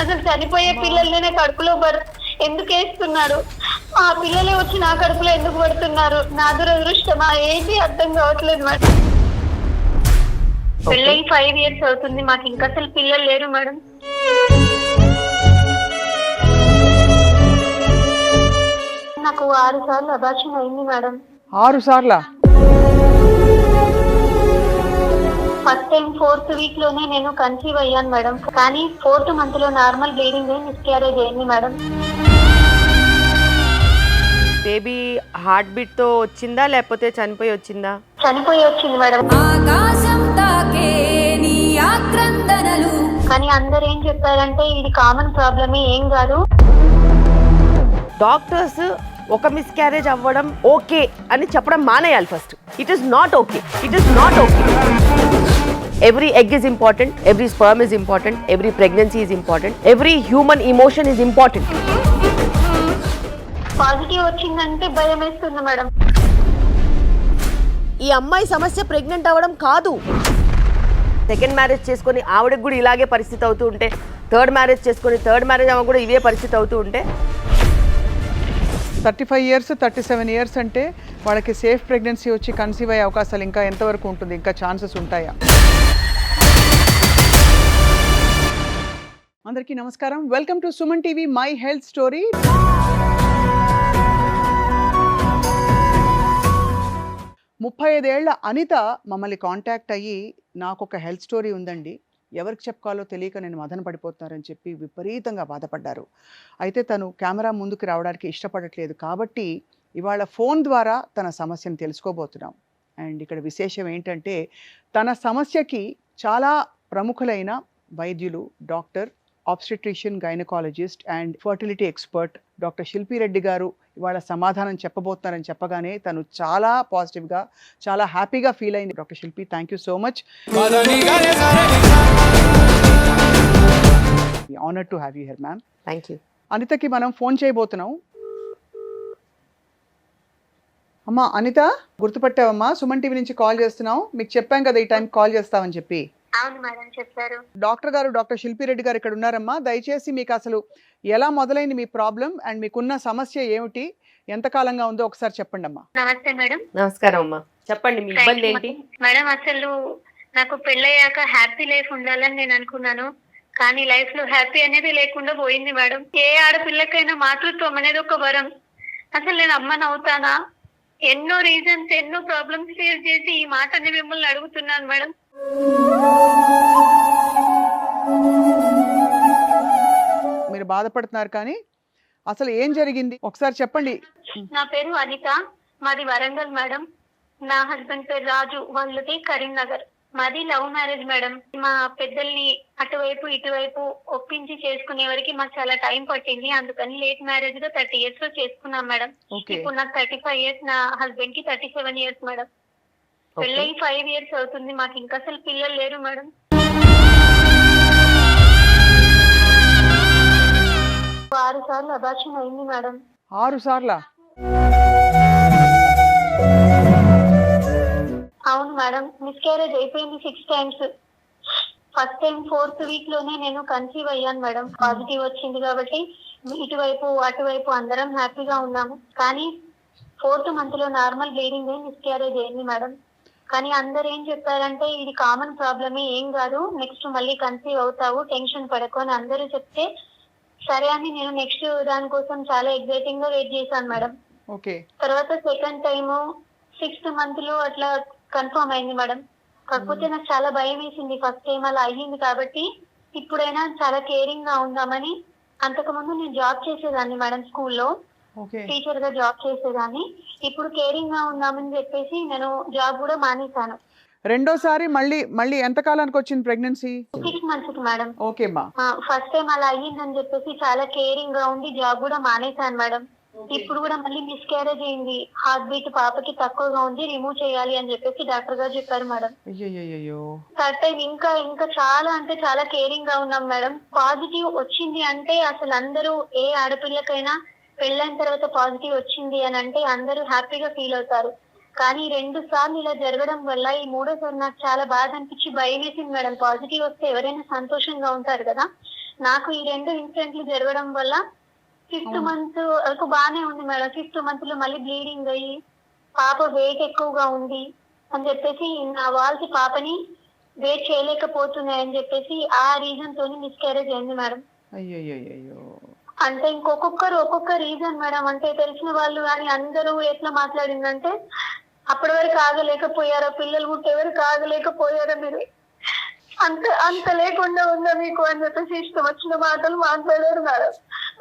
అసలు చనిపోయే పిల్లల్ని కడుపులో ఎందుకు వేస్తున్నాడు? ఆ పిల్లలే వచ్చి నా కడుపులో ఎందుకు పడుతున్నారు? నా దురదృష్టమా ఏంటి అర్థం కావట్లేదు మేడం. పెళ్ళై 5 years అవుతుంది, మాకు ఇంకా అసలు పిల్లలు లేరు మేడం. నాకు 6 సార్లు అబార్షన్ అయింది మేడం. 6 సార్లా? ఫస్ట్ టైం 4th week లోనే నేను కన్సీవ్ అయ్యాను మేడం. కానీ 4th month లో నార్మల్ బ్లీడింగ్ మిస్క్యారేజ్ అయింది మేడం. బేబీ హార్ట్ బీట్ తో వచ్చిందా లేకపోతే చనిపోయి వచ్చిందా? చనిపోయి వచ్చింది మేడం. కానీ అందరు ఏం చెప్పారంటే ఇది కామన్ ప్రాబ్లమే, ఏం కాదు. డాక్టర్స్ ఒక మిస్క్యారేజ్ అవ్వడం ఓకే అని చెప్పడం మానేయాలి first. It is not okay, it is not okay. Every egg is important, every sperm is important, every pregnancy is important, every human emotion is important. Positive వచ్చిందంటే భయం వేస్తుంది మేడం. ఈ అమ్మాయి సమస్య ప్రెగ్నెంట్ అవ్వడం కాదు. సెకండ్ మ్యారేజ్ చేసుకొని ఆవిడకి కూడా ఇలాగే పరిస్థితి అవుతూ ఉంటే, థర్డ్ మ్యారేజ్ చేసుకొని థర్డ్ మ్యారేజ్ అవ్వ కూడా ఇవే పరిస్థితి అవుతూ ఉంటే 35 years 37 years అంటే వాళ్ళకి సేఫ్ ప్రెగ్నెన్సీ వచ్చి కన్సీవ్ అయ్యే అవకాశాలు ఇంకా ఎంతవరకు ఉంటుంది? ఇంకా ఛాన్సెస్ ఉంటాయా? అందరికీ నమస్కారం, welcome to Suman TV my health story. ముప్పై 35 ఏళ్ల అనిత మమ్మల్ని కాంటాక్ట్ అయ్యి నాకు ఒక హెల్త్ స్టోరీ ఉందండి, ఎవరికి చెప్పుకోవాలో తెలియక నేను మదన పడిపోతున్నారని చెప్పి విపరీతంగా బాధపడ్డారు. అయితే తను కెమెరా ముందుకు రావడానికి ఇష్టపడట్లేదు కాబట్టి ఇవాళ ఫోన్ ద్వారా తన సమస్యను తెలుసుకోబోతున్నాం. అండ్ ఇక్కడ విశేషం ఏంటంటే తన సమస్యకి చాలా ప్రముఖులైన వైద్యులు, doctor, obstetrician, gynaecologist and fertility expert doctor శిల్పి రెడ్డి గారు ఇవాళ సమాధానం చెప్పబోతున్నారని చెప్పగానే తను చాలా పాజిటివ్గా, చాలా హ్యాపీగా ఫీల్ అయింది. Doctor Shilpi, thank you so much. Honour to have you here ma'am. Thank you. అనితకి మనం ఫోన్ చేయబోతున్నాం. అమ్మా అనిత, గుర్తుపట్టావమ్మా? సుమన్ టీవీ నుంచి కాల్ చేస్తున్నాం. మీకు చెప్పాం కదా ఈ టైం కాల్ చేస్తామని చెప్పి. అవును మేడం, చెప్పారు. డాక్టర్ గారు, డాక్టర్ శిల్పి రెడ్డి గారు ఇక్కడ ఉన్నారమ్మా. దయచేసి మీకు అసలు ఎలా మొదలైంది మీ ప్రాబ్లం అండ్ మీకున్న సమస్య ఏమిటి, ఎంతకాలంగా ఉందో ఒకసారి చెప్పండి అమ్మా. నమస్తే మేడం. నమస్కారం అమ్మా, చెప్పండి మీ ఇబ్బంది ఏంటి? మేడం, అసలు నాకు పెళ్ళయ్యాక హ్యాపీ లైఫ్ ఉండాలని నేను అనుకున్నాను, కానీ లైఫ్ లో హ్యాపీ అనేది లేకుండా పోయింది మేడం. ఏ ఆడపిల్లకైనా మాతృత్వం అనేది ఒక వరం. అసలు నేను అమ్మని అవుతానా? ఎన్నో రీజన్స్, ఎన్నో ప్రాబ్లమ్స్ ఫేస్ చేసి ఈ మాటని మిమ్మల్ని అడుగుతున్నాను మేడం. మీరు బాధపడుతున్నారు కానీ అసలు ఏం జరిగింది ఒకసారి చెప్పండి. నా పేరు అనిత, మాది వరంగల్ మేడం. నా హస్బెండ్ పేరు రాజు, వాళ్ళది కరీంనగర్. మాది లవ్ మ్యారేజ్ మేడం. మా పెద్దల్ని అటువైపు ఇటువైపు ఒప్పించి చేసుకునే వరకు మాకు చాలా టైం పట్టింది. అందుకని లేట్ మ్యారేజ్ గా 30 years లో చేసుకున్నాం మేడం. ఇప్పుడు నాకు 35 years, నా హస్బెండ్ కి 37 years మేడం. పెళ్ళై 5 years అవుతుంది, మాకు ఇంకా అసలు పిల్లలు లేరు మేడం. ఆరు సార్లు అబార్షన్ అయింది మేడం. 6 సార్లా? అవును మేడం, మిస్క్యారేజ్ అయిపోయింది 6 times. First time 4th week లోనే నేను కన్సీవ్ అయ్యాను మేడం. పాజిటివ్ వచ్చింది కాబట్టి ఇటువైపు అటువైపు అందరం హ్యాపీగా ఉన్నాము. కానీ 4th month లో నార్మల్ బ్లీడింగ్ మిస్క్యారేజ్ అయింది మేడం. కానీ అందరు ఏం చెప్పారంటే ఇది కామన్ ప్రాబ్లమే, ఏం కాదు, నెక్స్ట్ మళ్ళీ కన్సీవ్ అవుతావు, టెన్షన్ పడకు అని అందరూ చెప్తే సరే అని నేను నెక్స్ట్ దానికోసం చాలా ఎక్సైటింగ్ గా వెయిట్ చేశాను మేడం. తర్వాత సెకండ్ టైం 6th month లో అట్లా కన్ఫర్మ్ అయింది మేడం. కాకపోతే నాకు చాలా భయం వేసింది ఫస్ట్ టైం అలా అయ్యింది కాబట్టి. ఇప్పుడైనా చాలా కేరింగ్ గా ఉందామని, అంతకుముందు నేను జాబ్ చేసేదాన్ని మేడం, స్కూల్లో టీచర్ గా జాబ్ చేసేదాన్ని. ఇప్పుడు కేరింగ్ గా ఉందామని చెప్పేసి నేను జాబ్ కూడా మానేశాను. రెండోసారి మళ్ళీ ఎంత కాలానికి వచ్చింది ప్రెగ్నెన్సీ? 6 months కి మేడం. ఓకే మా. ఫస్ట్ టైం అలా అయ్యిందని చెప్పేసి చాలా కేరింగ్ గా ఉండి జాబ్ కూడా మానేశాను మేడం. ఇప్పుడు కూడా మళ్ళీ మిస్క్యారేజ్ అయింది, హార్ట్ బీట్ పాపకి తక్కువగా ఉంది, రిమూవ్ చేయాలి అని చెప్పేసి డాక్టర్ గారు చెప్పారు మేడం. థర్డ్ టైం ఇంకా చాలా అంటే చాలా కేరింగ్ గా ఉన్నాం మేడం. పాజిటివ్ వచ్చింది అంటే అసలు అందరూ, ఏ ఆడపిల్లకైనా పెళ్ళైన తర్వాత పాజిటివ్ వచ్చింది అని అంటే అందరూ హ్యాపీగా ఫీల్ అవుతారు. కానీ 2 సార్లు ఇలా జరగడం వల్ల ఈ 3వ సారి నాకు చాలా బాధ అనిపించి భయం వేసింది మేడం. పాజిటివ్ వస్తే ఎవరైనా సంతోషంగా ఉంటారు కదా, నాకు ఈ 2 ఇన్సిడెంట్లు జరగడం వల్ల 5th మంత్ వరకు బాగానే ఉంది మేడం. 5th మంత్ లో మళ్ళీ బ్లీడింగ్ అయ్యి పాప వెయిట్ ఎక్కువగా ఉంది అని చెప్పేసి నా వాళ్ళకి పాపని వెయిట్ చేయలేకపోతున్నాయని చెప్పేసి ఆ రీజన్ తోని మిస్క్యారేజ్ అయింది మేడం. అయ్యో. అంటే ఒక్కొక్క రీజన్ మేడం. అంటే తెలిసిన వాళ్ళు కానీ అందరూ ఎట్లా మాట్లాడిందంటే అప్పటి వరకు ఆగలేకపోయారా, పిల్లలు పుట్టే వరకు ఆగలేకపోయారా మీరు, అంత లేకుండా ఉందా మీకు అని చెప్పేసి ఇష్టం వచ్చిన మాటలు మాట్లాడారు మేడం.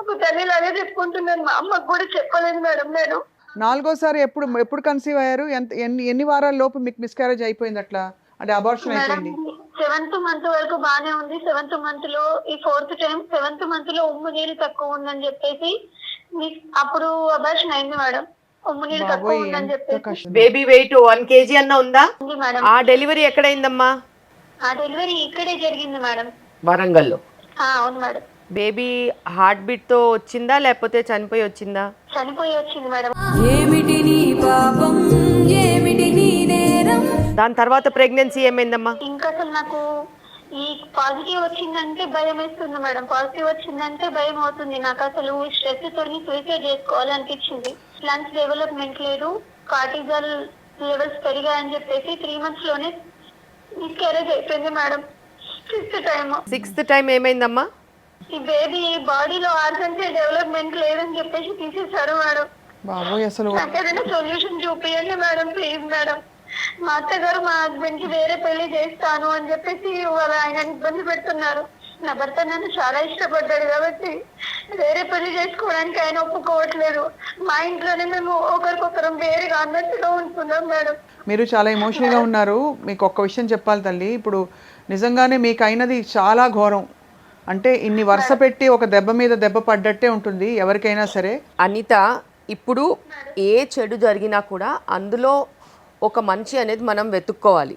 ఒక తల్లిలాగే చెప్పుకుంటున్నాను, మా అమ్మకు కూడా చెప్పలేదు మేడం. నేను 4వసారి ఎప్పుడు కన్సీవ్ అయ్యారు? ఎన్ని వారాల లోపు మీకు మిస్క్యారేజ్ అయిపోయింది అట్లా, అంటే అబార్షన్ అయిపోయింది? 7th మంత్ వరకు బానే ఉంది. 7th మంత్ లో ఈ 4th టైం 7th మంత్ లో ఉమ్ము నీరు తక్కువ ఉందని చెప్పేసి అప్పుడు అబార్షన్ అయింది మేడం. ఉమ్ము నీరు తక్కువ ఉందని చెప్పేసి. బేబీ వెయిట్ 1 kg అన్న ఉందా? ఉంది మేడం. ఆ డెలివరీ ఎక్కడైందమ్మా? ఆ డెలివరీ ఇక్కడే జరిగింది మేడం, వరంగల్లో. అవును మేడం. బేబీ హార్ట్ బీట్ తో వచ్చిందా లేకపోతే చనిపోయి వచ్చిందా? చనిపోయి వచ్చింది మేడం. ఏమిటి నీ పాపం, ఏమిటి నీ నేరం? దాని తర్వాత ప్రెగ్నెన్సీ ఏమైందమ్మా? ఇంకా అసలు నాకు ఈ పాజిటివ్ వచ్చిందంటే భయం వేస్తుంది మేడం. పాజిటివ్ వచ్చిందంటే భయం అవుతుంది నాకు. అసలు స్ట్రెస్ తోని సూసైడ్ చేసుకోవాలనిపించింది. లంగ్స్ డెవలప్మెంట్ లేదు, కార్టిజాల్ లెవెల్స్ పెరిగాయని చెప్పేసి 3 months లోనే మిస్క్యారేజ్ అయిపోయింది మేడం. 6th టైం ఏమైందమ్మా? ఈ బేబీ బాడీలో ఆర్గన్స్ డెవలప్మెంట్ లేదని చెప్పేసి తీసేశారు మేడం. బాబోయ్, అసలు నాకు ఏదైనా సొల్యూషన్ చూపియండి మేడం, ప్లీజ్ మేడం. మా అత్తగారు మా హస్బెండ్ కి వేరే పెళ్లి చేస్తాను అని చెప్పేసి వాళ్ళు ఆయన ఇబ్బంది పెడుతున్నారు. నా భర్త నన్ను చాలా ఇష్టపడ్డాడు కాబట్టి వేరే పెళ్లి చేసుకోవడానికి ఆయన ఒప్పుకోవట్లేదు. మా ఇంట్లోనే మేము ఒకరికొకరం వేరేగా అన్నట్టుగా ఉంటున్నాం మేడం. మీరు చాలా ఎమోషనల్గా ఉన్నారు. మీకు ఒక్క విషయం చెప్పాలి తల్లి, ఇప్పుడు నిజంగానే మీకు అయినది చాలా ఘోరం. అంటే ఇన్ని వరుస పెట్టి ఒక దెబ్బ మీద దెబ్బ పడ్డట్టే ఉంటుంది ఎవరికైనా సరే. అనిత, ఇప్పుడు ఏ చెడు జరిగినా కూడా అందులో ఒక మంచి అనేది మనం వెతుక్కోవాలి.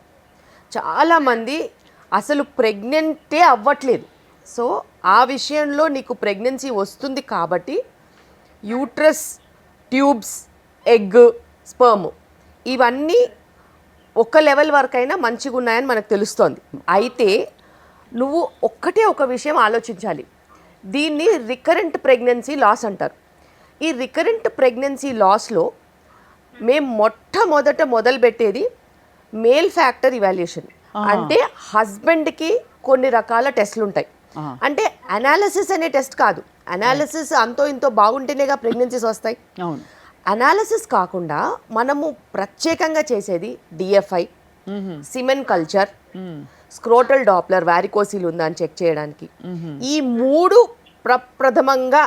చాలామంది అసలు ప్రెగ్నెంటే అవ్వట్లేదు. సో ఆ విషయంలో నీకు ప్రెగ్నెన్సీ వస్తుంది కాబట్టి యూట్రస్, ట్యూబ్స్, ఎగ్, స్పర్మ్ ఇవన్నీ ఒక లెవెల్ వరకైనా మంచిగా ఉన్నాయని మనకు తెలుస్తోంది. అయితే నువ్వు ఒక విషయం ఆలోచించాలి. దీన్ని రికరెంట్ ప్రెగ్నెన్సీ లాస్ అంటారు. ఈ రికరెంట్ ప్రెగ్నెన్సీ లాస్లో మేము మొట్టమొదట మొదలుపెట్టేది మేల్ ఫ్యాక్టర్ ఇవాల్యుయేషన్. అంటే హస్బెండ్కి కొన్ని రకాల టెస్ట్లు ఉంటాయి. అంటే అనాలిసిస్ అనే టెస్ట్ కాదు. అనాలిసిస్ అంతో ఇంతో బాగుంటేనేగా ప్రెగ్నెన్సీస్ వస్తాయి. అనాలిసిస్ కాకుండా మనము ప్రత్యేకంగా చేసేది DFI, semen culture, scrotal Doppler, varicocele ఉందా అని చెక్ చేయడానికి. ఈ 3 ప్రప్రథమంగా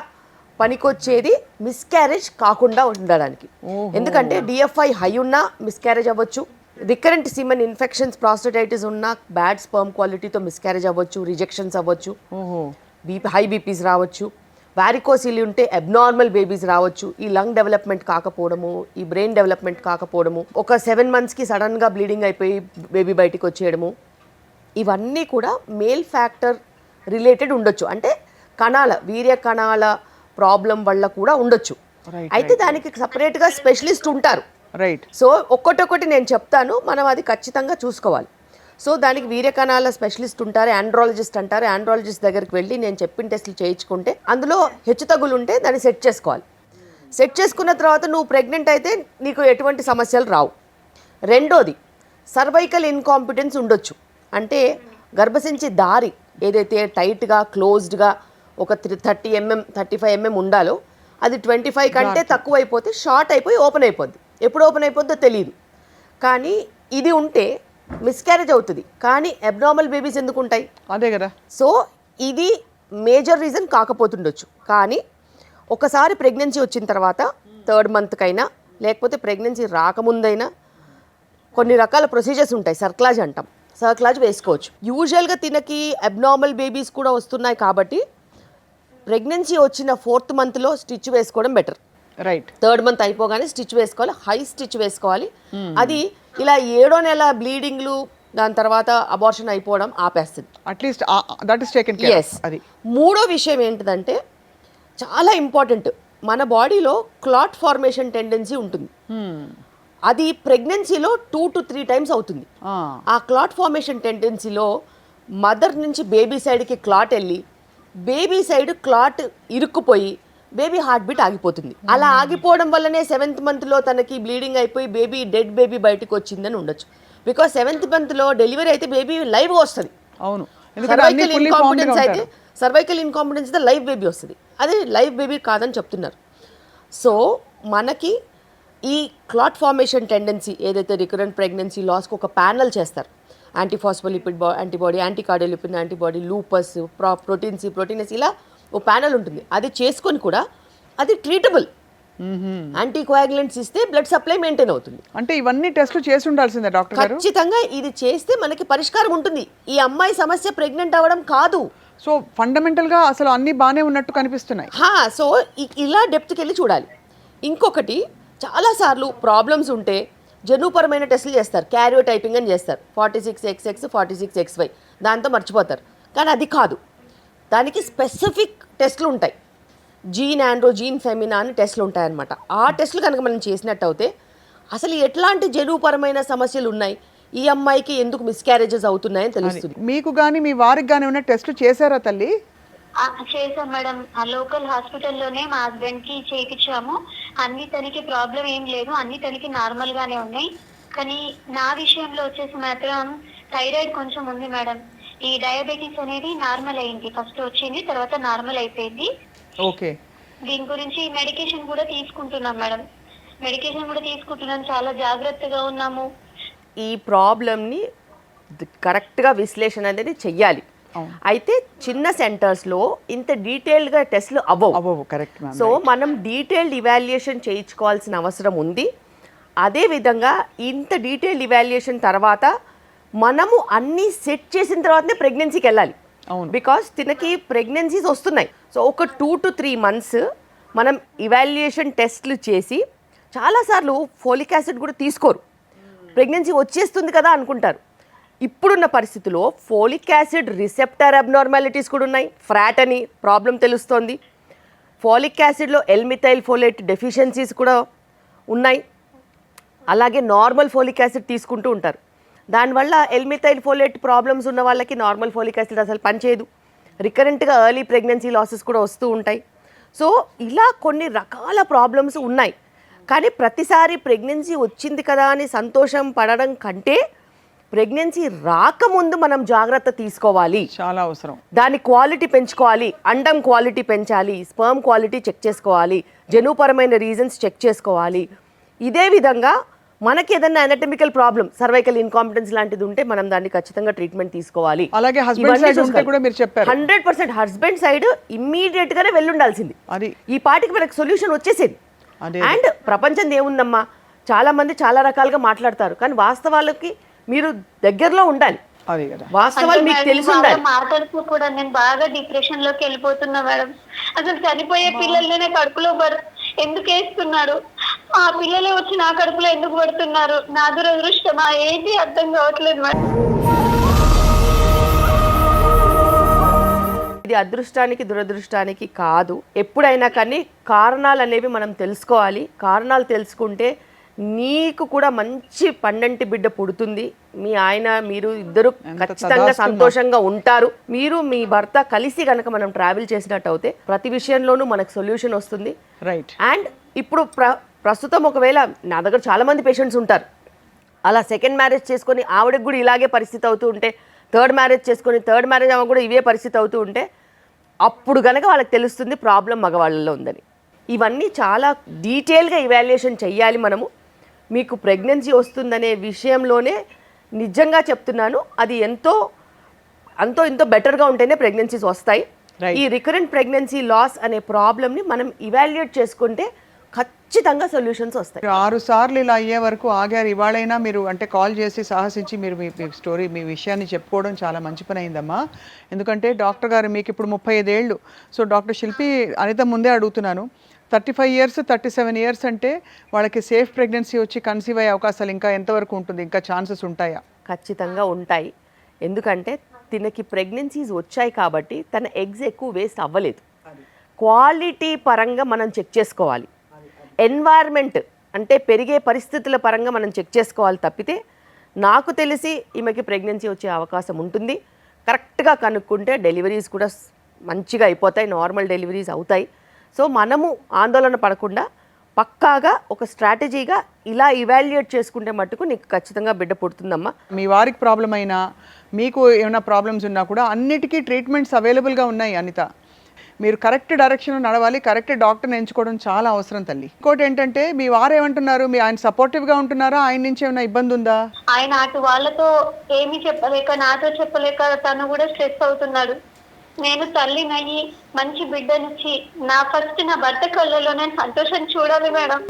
పనికొచ్చేది మిస్క్యారేజ్ కాకుండా ఉండడానికి. ఎందుకంటే డిఎఫ్ఐ హై ఉన్నా మిస్క్యారేజ్ అవ్వచ్చు, రికరెంట్ సిమెన్ ఇన్ఫెక్షన్స్, ప్రాస్టటైటిస్ ఉన్నా, బ్యాడ్ స్పర్మ్ క్వాలిటీతో మిస్క్యారేజ్ అవ్వచ్చు, రిజెక్షన్స్ అవ్వచ్చు, హై బీపీస్ రావచ్చు, వారికోసిల్ ఉంటే అబ్నార్మల్ బేబీస్ రావచ్చు, ఈ లంగ్ డెవలప్మెంట్ కాకపోవడము, ఈ బ్రెయిన్ డెవలప్మెంట్ కాకపోవడము, ఒక 7 monthsకి సడన్గా బ్లీడింగ్ అయిపోయి బేబీ బయటికి వచ్చేయడము, ఇవన్నీ కూడా మేల్ ఫ్యాక్టర్ రిలేటెడ్ ఉండొచ్చు. అంటే కణాల, వీర్య కణాల ప్రాబ్లం వల్ల కూడా ఉండొచ్చు. అయితే దానికి సపరేట్గా స్పెషలిస్ట్ ఉంటారు. రైట్. సో ఒక్కొక్కటి నేను చెప్తాను, మనం అది ఖచ్చితంగా చూసుకోవాలి. సో దానికి వీర్య కణాల స్పెషలిస్ట్ ఉంటారు, ఆండ్రాలజిస్ట్ అంటారు. ఆండ్రాలజిస్ట్ దగ్గరికి వెళ్ళి నేను చెప్పిన టెస్టులు చేయించుకుంటే అందులో హెచ్చుతగ్గులు ఉంటే దాన్ని సెట్ చేసుకోవాలి. సెట్ చేసుకున్న తర్వాత నువ్వు ప్రెగ్నెంట్ అయితే నీకు ఎటువంటి సమస్యలు రావు. రెండోది, సర్వైకల్ ఇన్కాంపిటెన్స్ ఉండొచ్చు. అంటే గర్భసించి దారి ఏదైతే టైట్గా క్లోజ్డ్గా ఒక 30 mm 35 mm ఉండాలో అది 25 కంటే తక్కువ అయిపోతే షార్ట్ అయిపోయి ఓపెన్ అయిపోద్ది. ఎప్పుడు ఓపెన్ అయిపోద్దో తెలియదు. కానీ ఇది ఉంటే మిస్క్యారేజ్ అవుతుంది. కానీ అబ్నార్మల్ బేబీస్ ఎందుకు ఉంటాయి? అదే కదా. సో ఇది మేజర్ రీజన్ కాకపోతుండొచ్చు. కానీ ఒకసారి ప్రెగ్నెన్సీ వచ్చిన తర్వాత 3rd monthకైనా లేకపోతే ప్రెగ్నెన్సీ రాకముందైనా కొన్ని రకాల ప్రొసీజర్స్ ఉంటాయి. సర్క్లాజ్ అంటాం. సర్క్లాజ్ వేసుకోవచ్చు. యూజువల్గా తినకి అబ్నార్మల్ బేబీస్ కూడా వస్తున్నాయి కాబట్టి ప్రెగ్నెన్సీ వచ్చిన 4th monthలో స్టిచ్ వేసుకోవడం బెటర్. రైట్. 3rd month అయిపోగానే స్టిచ్ వేసుకోవాలి, హై స్టిచ్ వేసుకోవాలి. అది ఇలా 7వ నెల బ్లీడింగ్లు, దాని తర్వాత అబార్షన్ అయిపోవడం ఆపేస్తుంది. At least that is taken care. Yes. అది 3వ విషయం ఏంటిదంటే చాలా ఇంపార్టెంట్, మన బాడీలో క్లాట్ ఫార్మేషన్ టెండెన్సీ ఉంటుంది. అది ప్రెగ్నెన్సీలో 2 to 3 times అవుతుంది. ఆ క్లాట్ ఫార్మేషన్ టెండెన్సీలో మదర్ నుంచి బేబీ సైడ్కి క్లాట్ వెళ్ళి బేబీ సైడ్ క్లాట్ ఇరుక్కుపోయి బేబీ హార్ట్ బీట్ ఆగిపోతుంది. అలా ఆగిపోవడం వల్లనే 7th మంత్లో తనకి బ్లీడింగ్ అయిపోయి బేబీ డెడ్ బేబీ బయటకు వచ్చిందని ఉండొచ్చు. బికాస్ 7th మంత్లో డెలివరీ అయితే బేబీ లైవ్గా వస్తుంది. అవును, సర్వైకల్ ఇన్కాంపిటెన్స్ అయితే సర్వైకల్ ఇన్కాంపిటెన్స్ అయితే లైవ్ బేబీ వస్తుంది. అది లైవ్ బేబీ కాదని చెప్తున్నారు. సో మనకి ఈ క్లాట్ ఫార్మేషన్ టెండెన్సీ ఏదైతే రికరెంట్ ప్రెగ్నెన్సీ లాస్కి ఒక ప్యానల్ చేస్తారు. Antiphospholipid antibody, anticardiolipin antibody, lupus, protein C, protein S, ఇలా ఓ ప్యానల్ ఉంటుంది. అది చేసుకొని కూడా అది ట్రీటబుల్. యాంటీకోయాగులెంట్స్ ఇస్తే బ్లడ్ సప్లై మెయింటైన్ అవుతుంది. అంటే ఇవన్నీ టెస్టులు చేసి ఉండాల్సిందే డాక్టర్ గారు. ఖచ్చితంగా ఇది చేస్తే మనకి పరిష్కారం ఉంటుంది. ఈ అమ్మాయి సమస్య ప్రెగ్నెంట్ అవ్వడం కాదు. సో ఫండమెంటల్గా అసలు అన్నీ బాగానే ఉన్నట్టు కనిపిస్తున్నాయి. సో ఇలా డెప్త్కి వెళ్ళి చూడాలి. ఇంకొకటి, చాలాసార్లు ప్రాబ్లమ్స్ ఉంటే జన్యుపరమైన టెస్టులు చేస్తారు. క్యారియో టైపింగ్ అని చేస్తారు. 46XX 46XY, దాంతో మర్చిపోతారు. కానీ అది కాదు, దానికి స్పెసిఫిక్ టెస్టులు ఉంటాయి. జీన్ ఆండ్రో, జీన్ ఫెమినా అని టెస్టులు ఉంటాయన్నమాట. ఆ టెస్టులు కనుక మనం చేసినట్టు అయితే అసలు ఎట్లాంటి జన్యుపరమైన సమస్యలు ఉన్నాయి, ఈ అమ్మాయికి ఎందుకు మిస్క్యారేజెస్ అవుతున్నాయని తెలుస్తుంది. మీకు కానీ మీ వారికి కానీ ఉన్న టెస్టులు చేశారా తల్లి? చేసాం మేడం. ఆ లోకల్ హాస్పిటల్లోనే మా హస్బెండ్ కి చేయించాము. అన్ని తనకి ప్రాబ్లం ఏం లేదు, అన్ని తనకి నార్మల్ గానే ఉన్నాయి. కానీ నా విషయంలో వచ్చేసి మాత్రం థైరాయిడ్ కొంచెం ఉంది మేడం. ఈ డయాబెటీస్ అనేది నార్మల్ అయింది, ఫస్ట్ వచ్చింది, తర్వాత నార్మల్ అయిపోయింది. ఓకే. దీని గురించి మెడికేషన్ కూడా తీసుకుంటున్నాం మేడం. మెడికేషన్ కూడా తీసుకుంటున్నాం, చాలా జాగ్రత్తగా ఉన్నాము. ఈ ప్రాబ్లమ్ని కరెక్ట్గా విశ్లేషణ అనేది చెయ్యాలి. అయితే చిన్న సెంటర్స్లో ఇంత డీటెయిల్డ్గా టెస్ట్లు అవ్వవు. కరెక్ట్. సో మనం డీటెయిల్డ్ ఇవాల్యుయేషన్ చేయించుకోవాల్సిన అవసరం ఉంది. అదేవిధంగా ఇంత డీటెయిల్డ్ ఇవాల్యుయేషన్ తర్వాత మనము అన్నీ సెట్ చేసిన తర్వాతనే ప్రెగ్నెన్సీకి వెళ్ళాలి. బికాస్ తినకి ప్రెగ్నెన్సీస్ వస్తున్నాయి. సో ఒక 2 to 3 months మనం ఇవాల్యుయేషన్ టెస్ట్లు చేసి, చాలాసార్లు ఫోలిక్ యాసిడ్ కూడా తీసుకోరు, ప్రెగ్నెన్సీ వచ్చేస్తుంది కదా అనుకుంటారు. ఇప్పుడున్న పరిస్థితిలో ఫోలిక్ యాసిడ్ రిసెప్టర్ అబ్నార్మాలిటీస్ కూడా ఉన్నాయి. ఫ్రాట్ అని ప్రాబ్లం తెలుస్తోంది. ఫోలిక్ యాసిడ్లో ఎల్మిథైల్ ఫోలేట్ డెఫిషియన్సీస్ కూడా ఉన్నాయి. అలాగే నార్మల్ ఫోలిక్ యాసిడ్ తీసుకుంటూ ఉంటారు. దానివల్ల ఎల్మిథైల్ ఫోలేట్ ప్రాబ్లమ్స్ ఉన్న వాళ్ళకి నార్మల్ ఫోలిక్ యాసిడ్ అసలు పనిచేయదు. రికరెంట్గా ఎర్లీ ప్రెగ్నెన్సీ లాసెస్ కూడా వస్తూ ఉంటాయి. సో ఇలా కొన్ని రకాల ప్రాబ్లమ్స్ ఉన్నాయి. కానీ ప్రతిసారి ప్రెగ్నెన్సీ వచ్చింది కదా అని సంతోషం పడడం కంటే ప్రెగ్నెన్సీ రాకముందు మనం జాగ్రత్త తీసుకోవాలి, చాలా అవసరం. దాని క్వాలిటీ పెంచుకోవాలి, అండం క్వాలిటీ పెంచాలి, స్పర్మ్ క్వాలిటీ చెక్ చేసుకోవాలి, జన్యుపరమైన రీజన్స్ చెక్ చేసుకోవాలి. ఇదే విధంగా మనకి ఏదైనా అనటమికల్ ప్రాబ్లం, సర్వైకల్ ఇన్కాంపిటెన్స్ లాంటిది ఉంటే మనం దాన్ని ఖచ్చితంగా ట్రీట్మెంట్ తీసుకోవాలి. అలాగే హస్బెండ్ సైడ్ ఉంటే కూడా మీరు చెప్పారు 100% హస్బెండ్ సైడ్ ఇమ్మీడియట్ గానే వెళ్ళుండాల్సింది. అది ఈ పాటికి మనకు సొల్యూషన్ వచ్చేసేది. అండ్ ప్రపంచం ఏముందమ్మా, చాలా మంది చాలా రకాలుగా మాట్లాడతారు, కానీ వాస్తవాలకి మీరు దగ్గరలో ఉండాలి. వాస్తవాలు మీకు తెలిసి ఉండాలి. మాట్లాడుతూ కూడా నేను బాగా డిప్రెషన్ లోకి వెళ్ళిపోతున్నా మేడం. అసలు చనిపోయే పిల్లల్ని కడుపులో ఎందుకు వేస్తున్నాడు, ఆ పిల్లలే వచ్చి నా కడుపులో ఎందుకు పడుతున్నారు, నా దురదృష్టమా ఏంటి అర్థం కావట్లేదు మేడం. ఇది అదృష్టానికి దురదృష్టానికి కాదు. ఎప్పుడైనా కానీ కారణాలు అనేవి మనం తెలుసుకోవాలి. కారణాలు తెలుసుకుంటే నీకు కూడా మంచి పండంటి బిడ్డ పుడుతుంది. మీ ఆయన మీరు ఇద్దరు ఖచ్చితంగా సంతోషంగా ఉంటారు. మీరు మీ భర్త కలిసి కనుక మనం ట్రావెల్ చేసినట్టు అయితే ప్రతి విషయంలోనూ మనకు సొల్యూషన్ వస్తుంది. రైట్. అండ్ ఇప్పుడు ప్రస్తుతం ఒకవేళ నా దగ్గర చాలా మంది పేషెంట్స్ ఉంటారు, అలా సెకండ్ మ్యారేజ్ చేసుకొని ఆవిడకి కూడా ఇలాగే పరిస్థితి అవుతూ ఉంటే, థర్డ్ మ్యారేజ్ చేసుకొని థర్డ్ మ్యారేజ్ ఆమె కూడా ఇవే పరిస్థితి అవుతూ ఉంటే, అప్పుడు కనుక వాళ్ళకి తెలుస్తుంది ప్రాబ్లం మగవాళ్ళలో ఉందని. ఇవన్నీ చాలా డీటెయిల్గా ఇవాల్యుయేషన్ చెయ్యాలి మనము. మీకు ప్రెగ్నెన్సీ వస్తుందనే విషయంలోనే నిజంగా చెప్తున్నాను, అది ఎంతో బెటర్గా ఉంటేనే ప్రెగ్నెన్సీస్ వస్తాయి. ఈ రికరెంట్ ప్రెగ్నెన్సీ లాస్ అనే ప్రాబ్లమ్ని మనం ఇవాల్యుయేట్ చేసుకుంటే ఖచ్చితంగా సొల్యూషన్స్ వస్తాయి. 6 సార్లు ఇలా అయ్యే వరకు ఆగారు. ఇవాళైనా మీరు అంటే కాల్ చేసి సాహసించి మీరు మీ స్టోరీ, మీ విషయాన్ని చెప్పుకోవడం చాలా మంచి పని అయిందమ్మా. ఎందుకంటే డాక్టర్ గారు మీకు ఇప్పుడు 35 ఏళ్ళు. సో డాక్టర్ శిల్పి అనిత ముందే అడుగుతున్నాను, 35 years 37 years అంటే వాళ్ళకి సేఫ్ ప్రెగ్నెన్సీ వచ్చి కన్సీవ్ అయ్యే అవకాశాలు ఇంకా ఎంతవరకు ఉంటుంది, ఇంకా ఛాన్సెస్ ఉంటాయా? ఖచ్చితంగా ఉంటాయి. ఎందుకంటే తినకి ప్రెగ్నెన్సీస్ వచ్చాయి కాబట్టి తన ఎగ్స్ ఎక్కువ వేస్ట్ అవ్వలేదు. క్వాలిటీ పరంగా మనం చెక్ చేసుకోవాలి, ఎన్వైర్న్మెంట్ అంటే పెరిగే పరిస్థితుల పరంగా మనం చెక్ చేసుకోవాలి తప్పితే నాకు తెలిసి ఈమెకి ప్రెగ్నెన్సీ వచ్చే అవకాశం ఉంటుంది. కరెక్ట్గా కనుక్కుంటే డెలివరీస్ కూడా మంచిగా అయిపోతాయి, నార్మల్ డెలివరీస్ అవుతాయి. సో మనము ఆందోళన పడకుండా పక్కాగా ఒక స్ట్రాటజీగా ఇలా ఇవాల్యుయేట్ చేసుకుంటే మట్టుకు నీకు ఖచ్చితంగా బిడ్డ పుడుతుందమ్మా. మీ వారికి ప్రాబ్లం అయినా మీకు ఏమైనా ప్రాబ్లమ్స్ ఉన్నా కూడా అన్నిటికీ ట్రీట్మెంట్స్ అవైలబుల్గా ఉన్నాయి అనిత. మీరు కరెక్ట్ డైరెక్షన్లో నడవాలి, కరెక్ట్ డాక్టర్ని ఎంచుకోవడం చాలా అవసరం తల్లి. ఇంకోటి ఏంటంటే మీ వారు ఏమంటున్నారు, మీ ఆయన సపోర్టివ్గా ఉంటున్నారా, ఆయన నుంచి ఏమైనా ఇబ్బంది ఉందా? ఆయన అటు వాళ్ళతో ఏమీ చెప్పలేక నాతో చెప్పలేక తను కూడా స్ట్రెస్ అవుతున్నాడు. నేను తల్లినయ్యి మంచి బిడ్డనిచ్చి నా భర్త కళ్ళలో నేను సంతోషం చూడాలి మేడం.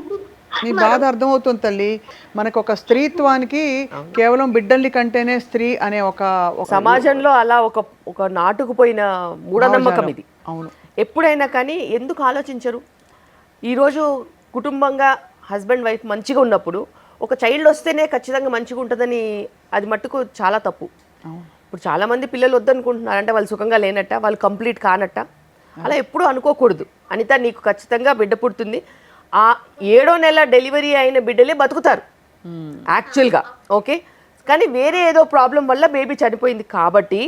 నీ బాధ అర్థమవుతుంది తల్లి. మనకు ఒక స్త్రీత్వానికి కేవలం బిడ్డల్ని కంటేనే స్త్రీ అనే ఒక సమాజంలో అలా ఒక నాటుకుపోయిన మూఢనమ్మకం ఇది. అవును. ఎప్పుడైనా కానీ ఎందుకు ఆలోచించరు? ఈరోజు కుటుంబంగా హస్బెండ్ వైఫ్ మంచిగా ఉన్నప్పుడు ఒక చైల్డ్ వస్తేనే ఖచ్చితంగా మంచిగా ఉంటుందని అది మట్టుకు చాలా తప్పు. ఇప్పుడు చాలామంది పిల్లలు వద్దనుకుంటున్నారు అంటే వాళ్ళు సుఖంగా లేనట్ట, వాళ్ళు కంప్లీట్ కానట్ట. అలా ఎప్పుడూ అనుకోకూడదు. అనిత నీకు ఖచ్చితంగా బిడ్డ పుడుతుంది. ఆ 7వ నెల డెలివరీ అయిన బిడ్డలే బతుకుతారు యాక్చువల్గా, ఓకే. కానీ వేరే ఏదో ప్రాబ్లం వల్ల బేబీ చనిపోయింది కాబట్టి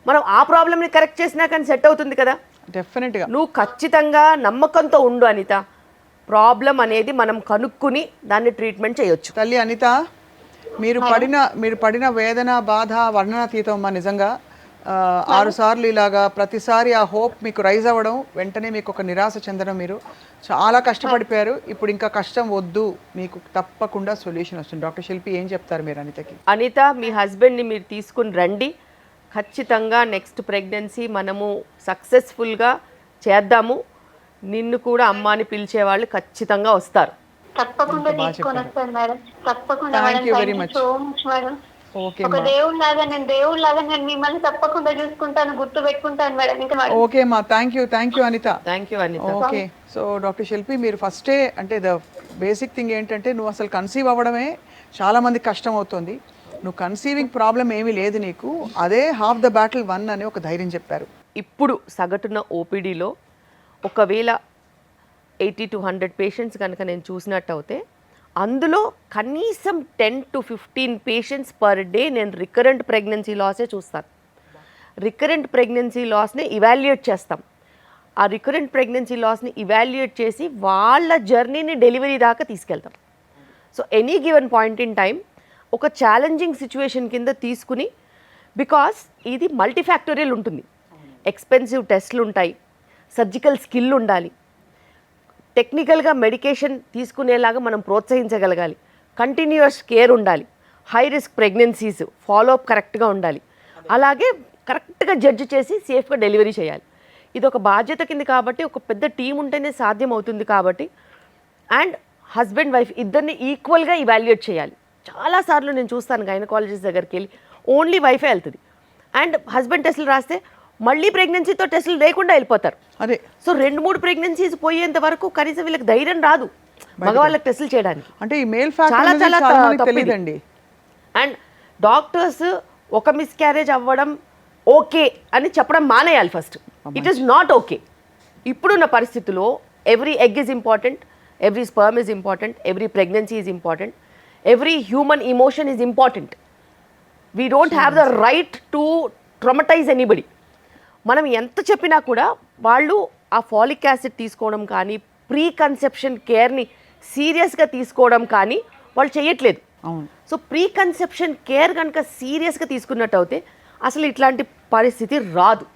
మనం ఆ ప్రాబ్లమ్ని కరెక్ట్ చేసినా కానీ సెట్ అవుతుంది కదా. డెఫినెట్గా నువ్వు ఖచ్చితంగా నమ్మకంతో ఉండు అనిత. ప్రాబ్లం అనేది మనం కనుక్కుని దాన్ని ట్రీట్మెంట్ చేయొచ్చు. తల్లి అనిత, మీరు పడిన వేదన బాధ వర్ణనాతీతం అమ్మా. నిజంగా 6 సార్లు ఇలాగా ప్రతిసారి ఆ హోప్ మీకు రైజ్ అవ్వడం, వెంటనే మీకు ఒక నిరాశ చెందడం, మీరు చాలా కష్టపడిపోయారు. ఇప్పుడు ఇంకా కష్టం వద్దు, మీకు తప్పకుండా సొల్యూషన్ వస్తుంది. డాక్టర్ శిల్పి ఏం చెప్తారు మీరు అనితకి? అనిత, మీ హస్బెండ్ని మీరు తీసుకుని రండి. ఖచ్చితంగా నెక్స్ట్ ప్రెగ్నెన్సీ మనము సక్సెస్ఫుల్గా చేద్దాము. నిన్ను కూడా అమ్మ అని పిలిచే వాళ్ళు ఖచ్చితంగా వస్తారు. తప్పకుండా తీసుకొని వస్తాను మేడం. తప్పకుండా madam. Thank you very much. So much madam. Okay ఒక దేవుళ్ళలాగా నేను మిమ్మల్ని తప్పకుండా చూసుకుంటాను, గుర్తు పెట్టుకుంటాను మేడం. ఇంకా ఓకే అమ్మా. Thank you Anitha. Thank you Anitha. Okay. So doctor Shilpi, మీరు ఫస్టే అంటే ద బేసిక్ థింగ్ ఏంటంటే నువ్వు అసలు కన్సీవ్ అవ్వడమే చాలా మందికి కష్టం అవుతుంది. నువ్వు కన్సీవింగ్ ప్రాబ్లం ఏమీ లేదు నీకు, అదే హాఫ్ ద బ్యాటిల్ వన్ అని ఒక ధైర్యం చెప్పారు. ఇప్పుడు సగటున ఓపీడీలో ఒకవేళ 80 to 100 పేషెంట్స్ కనుక నేను చూసినట్టు అయితే అందులో కనీసం 10 to 15 పేషెంట్స్ పర్ డే నేను రికరెంట్ ప్రెగ్నెన్సీ లాసే చూస్తాను. రికరెంట్ ప్రెగ్నెన్సీ లాస్ని ఇవాల్యుయేట్ చేస్తాం. ఆ రికరెంట్ ప్రెగ్నెన్సీ లాస్ని ఇవాల్యుయేట్ చేసి వాళ్ళ జర్నీని డెలివరీ దాకా తీసుకెళ్తాం. So any given point in time ఒక ఛాలెంజింగ్ సిచ్యువేషన్ కింద తీసుకుని, బికాస్ ఇది మల్టీఫ్యాక్టోరియల్ ఉంటుంది. ఎక్స్పెన్సివ్ టెస్ట్లు ఉంటాయి, సర్జికల్ స్కిల్ ఉండాలి, టెక్నికల్గా మెడికేషన్ తీసుకునేలాగా మనం ప్రోత్సహించగలగాలి, కంటిన్యూస్ కేర్ ఉండాలి, హై రిస్క్ ప్రెగ్నెన్సీస్ ఫాలోఅప్ కరెక్ట్గా ఉండాలి, అలాగే కరెక్ట్గా జడ్జి చేసి సేఫ్గా డెలివరీ చేయాలి. ఇది ఒక బాధ్యత కింద కాబట్టి ఒక పెద్ద టీం ఉంటేనే సాధ్యం అవుతుంది కాబట్టి, అండ్ హస్బెండ్ వైఫ్ ఇద్దరిని ఈక్వల్గా ఇవాల్యుయేట్ చేయాలి. చాలాసార్లు నేను చూస్తాను గైనకాలజిస్ట్ దగ్గరికి వెళ్ళి ఓన్లీ వైఫే వెళ్తుంది, అండ్ హస్బెండ్ టెస్టులు రాస్తే మళ్ళీ ప్రెగ్నెన్సీతో టెస్టులు లేకుండా వెళ్ళిపోతారు. అదే. సో 2-3 ప్రెగ్నెన్సీస్ పోయేంత వరకు కనీసం వీళ్ళకి ధైర్యం రాదు మగవాళ్ళకి టెస్టులు చేయడానికి. అంటే ఈ మేల్ చాలా చాలా తెలియదండి. అండ్ డాక్టర్స్ ఒక మిస్క్యారేజ్ అవ్వడం ఓకే అని చెప్పడం మానేయాలి first. It is not okay. ఇప్పుడున్న పరిస్థితుల్లో every egg is important, every sperm is important, every pregnancy is important, every human emotion is important. We don't have the right to traumatise anybody. మనం ఎంత చెప్పినా కూడా వాళ్ళు ఆ ఫాలిక్ యాసిడ్ తీసుకోవడం కానీ, ప్రీ కన్సెప్షన్ కేర్ని సీరియస్గా తీసుకోవడం కానీ వాళ్ళు చేయట్లేదు. సో ప్రీ కన్సెప్షన్ కేర్ కనుక సీరియస్గా తీసుకున్నట్టు అయితే అసలు ఇట్లాంటి పరిస్థితి రాదు.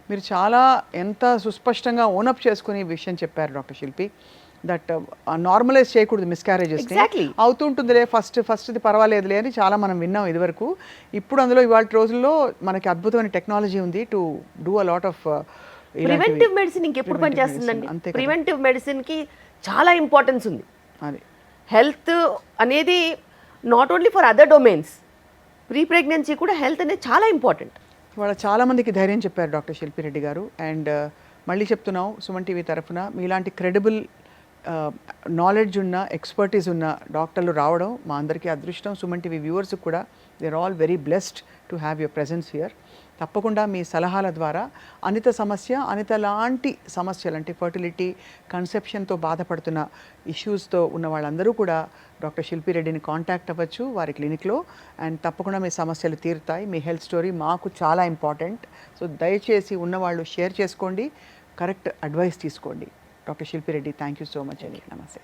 మీరు చాలా ఎంత సుస్పష్టంగా ఓనప్ చేసుకుని ఈ విషయం చెప్పారు డాక్టర్ శిల్పి. దట్ నార్మలైజ్ చేయకూడదు మిస్క్యారేజెస్. అవుతుంటుందిలే, ఫస్ట్ది పర్వాలేదులే అని చాలా మనం విన్నాం ఇదివరకు. ఇప్పుడు అందులో ఇవాళ రోజుల్లో మనకి అద్భుతమైన టెక్నాలజీ ఉంది to do a lot of preventive medicine. ఇంకెప్పుడు పనిచేస్తుందండి? ప్రివెంటివ్ మెడిసిన్కి చాలా ఇంపార్టెన్స్ ఉంది. అది హెల్త్ అనేది not only for other domains, pre pregnancy కూడా హెల్త్ అనేది చాలా ఇంపార్టెంట్. ఇవాళ చాలామందికి ధైర్యం చెప్పారు డాక్టర్ శిల్పిరెడ్డి గారు. అండ్ మళ్ళీ చెప్తున్నాం, సుమన్ టీవీ తరఫున మీలాంటి క్రెడిబుల్ నాలెడ్జ్ ఉన్న, ఎక్స్పర్టీస్ ఉన్న డాక్టర్లు రావడం మా అందరికీ అదృష్టం. సుమన్ టీవీ వ్యూవర్స్కి కూడా they are all very blessed to have your presence here. తప్పకుండా మీ సలహాల ద్వారా అనిత సమస్య, అనిత లాంటి సమస్యలు అంటే ఫర్టిలిటీ, కన్సెప్షన్తో బాధపడుతున్న ఇష్యూస్తో ఉన్న వాళ్ళందరూ కూడా డాక్టర్ శిల్పి రెడ్డిని కాంటాక్ట్ అవ్వచ్చు వారి క్లినిక్లో. అండ్ తప్పకుండా మీ సమస్యలు తీరుతాయి. మీ హెల్త్ స్టోరీ మాకు చాలా ఇంపార్టెంట్. సో దయచేసి ఉన్నవాళ్ళు షేర్ చేసుకోండి, కరెక్ట్ అడ్వైస్ తీసుకోండి. డాక్టర్ శిల్పి Reddy, thank you so much అండి. నమస్తే.